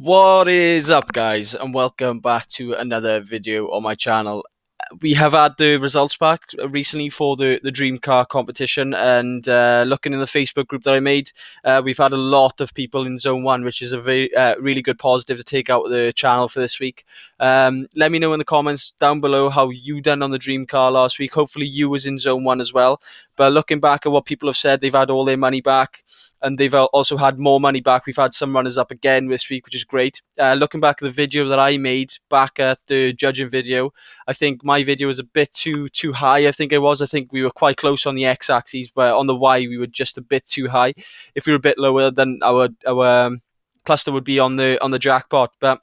What is up, guys, and welcome back to another video on my channel. We have had the results back recently for the dream car competition, and looking in the Facebook group that I made, we've had a lot of people in zone 1, which is a very really good positive to take out of the channel for this week. Let me know in the comments down below how you done on the dream car last week. Hopefully you was in zone 1 as well. But looking back at what people have said, they've had all their money back, and they've also had more money back. We've had some runners up again this week, which is great. Looking back at the video that I made back at the judging video, I think my video was a bit too high. I think we were quite close on the x-axis, but on the y we were just a bit too high. If we were a bit lower, then our cluster would be on the jackpot. But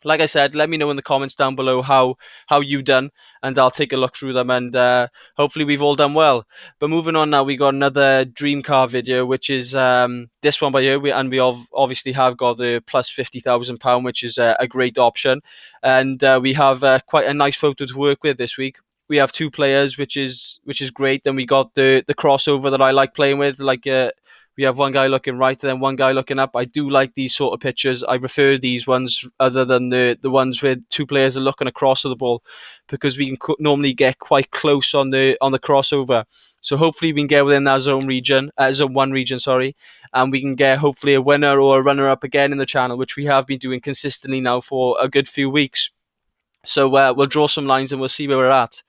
like I said, let me know in the comments down below how you done, and I'll take a look through them, and hopefully we've all done well. But moving on now, we got another dream car video, which is this one by here, and we obviously have got the plus £50,000, which is a great option, and we have quite a nice photo to work with this week. We have two players, which is great. Then we got the crossover that I like playing with, we have one guy looking right and then one guy looking up. I do like these sort of pictures. I prefer these ones other than the ones where two players are looking across to the ball, because we can normally get quite close on the crossover. So hopefully we can get within that zone 1 region, sorry, and we can get hopefully a winner or a runner up again in the channel, which we have been doing consistently now for a good few weeks. So we'll draw some lines and we'll see where we're at.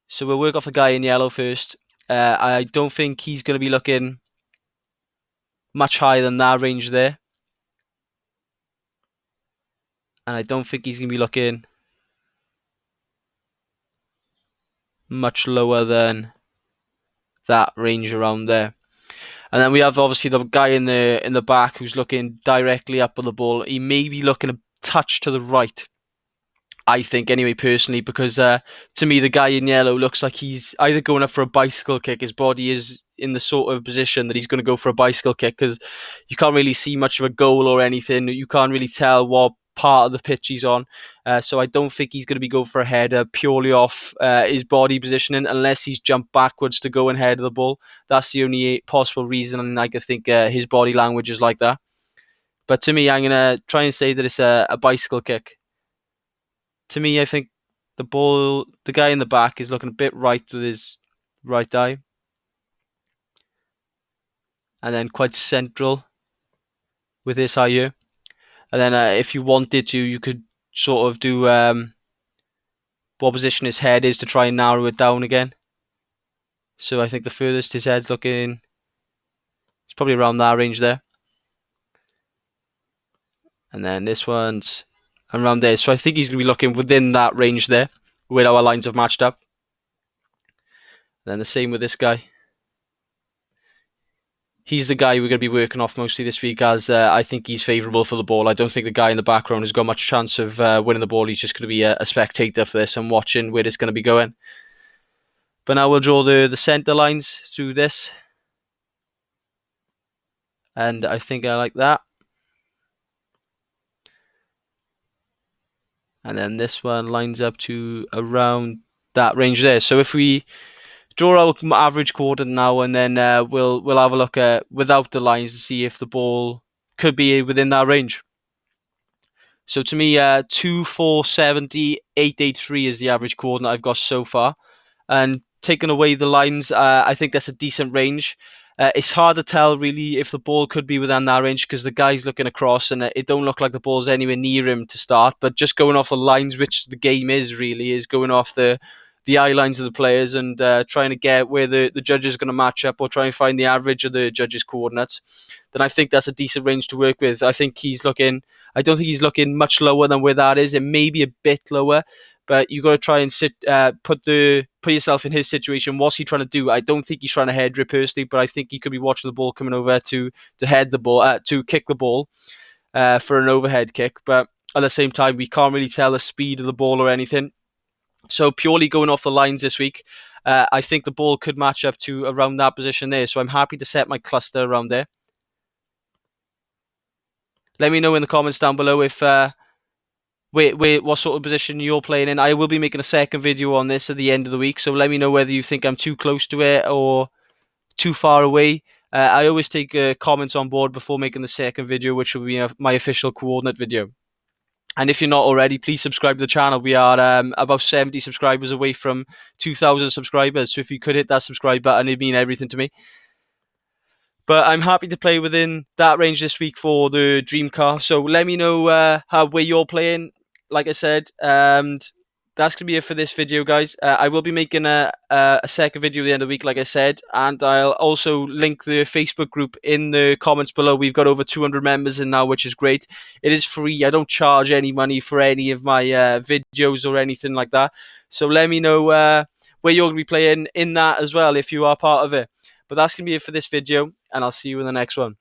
So we'll work off the guy in yellow first. I don't think he's going to be looking much higher than that range there. And I don't think he's going to be looking much lower than that range around there. And then we have obviously the guy in the back who's looking directly up at the ball. He may be looking a touch to the right, I think, anyway, personally, because to me, the guy in yellow looks like he's either going up for a bicycle kick. His body is in the sort of position that he's going to go for a bicycle kick, because you can't really see much of a goal or anything. You can't really tell what part of the pitch he's on. So I don't think he's going to be going for a header purely off his body positioning, unless he's jumped backwards to go and head the ball. That's the only possible reason, and I could think his body language is like that. But to me, I'm going to try and say that it's a bicycle kick. To me, I think the guy in the back is looking a bit right with his right eye. And then quite central with this eye here. And then if you wanted to, you could sort of do what position his head is to try and narrow it down again. So I think the furthest his head's looking, it's probably around that range there. And then this one's around there. So I think he's going to be looking within that range there, where our lines have matched up. And then the same with this guy. He's the guy we're going to be working off mostly this week, as I think he's favourable for the ball. I don't think the guy in the background has got much chance of winning the ball. He's just going to be a spectator for this and watching where it's going to be going. But now we'll draw the centre lines through this. And I think I like that. And then this one lines up to around that range there. So if we draw our average coordinate now, and then we'll have a look at without the lines to see if the ball could be within that range. So to me, 2470, 883 is the average coordinate I've got so far. And taking away the lines, I think that's a decent range. It's hard to tell really if the ball could be within that range, because the guy's looking across and it don't look like the ball's anywhere near him to start. But just going off the lines, which the game is really, is going off the eye lines of the players and trying to get where the judge is going to match up, or try and find the average of the judge's coordinates, then I think that's a decent range to work with. I don't think he's looking much lower than where that is. It may be a bit lower, but you got to try and put yourself in his situation. What's he trying to do? I don't think he's trying to head rip personally, but I think he could be watching the ball coming over to head the ball, to kick the ball for an overhead kick. But at the same time, we can't really tell the speed of the ball or anything. So purely going off the lines this week, I think the ball could match up to around that position there. So I'm happy to set my cluster around there. Let me know in the comments down below if what sort of position you're playing in. I will be making a second video on this at the end of the week, so let me know whether you think I'm too close to it or too far away. I always take comments on board before making the second video, which will be my official coordinate video. And if you're not already, please subscribe to the channel. We are about 70 subscribers away from 2,000 subscribers. So if you could hit that subscribe button, it'd mean everything to me. But I'm happy to play within that range this week for the dream car. So let me know where you're playing. Like I said, and that's gonna be it for this video, guys. I will be making a second video at the end of the week, like I said, and I'll also link the Facebook group in the comments below. We've got over 200 members in now, which is great. It is free. I don't charge any money for any of my videos or anything like that. So let me know where you're gonna be playing in that as well if you are part of it. But that's going to be it for this video, and I'll see you in the next one.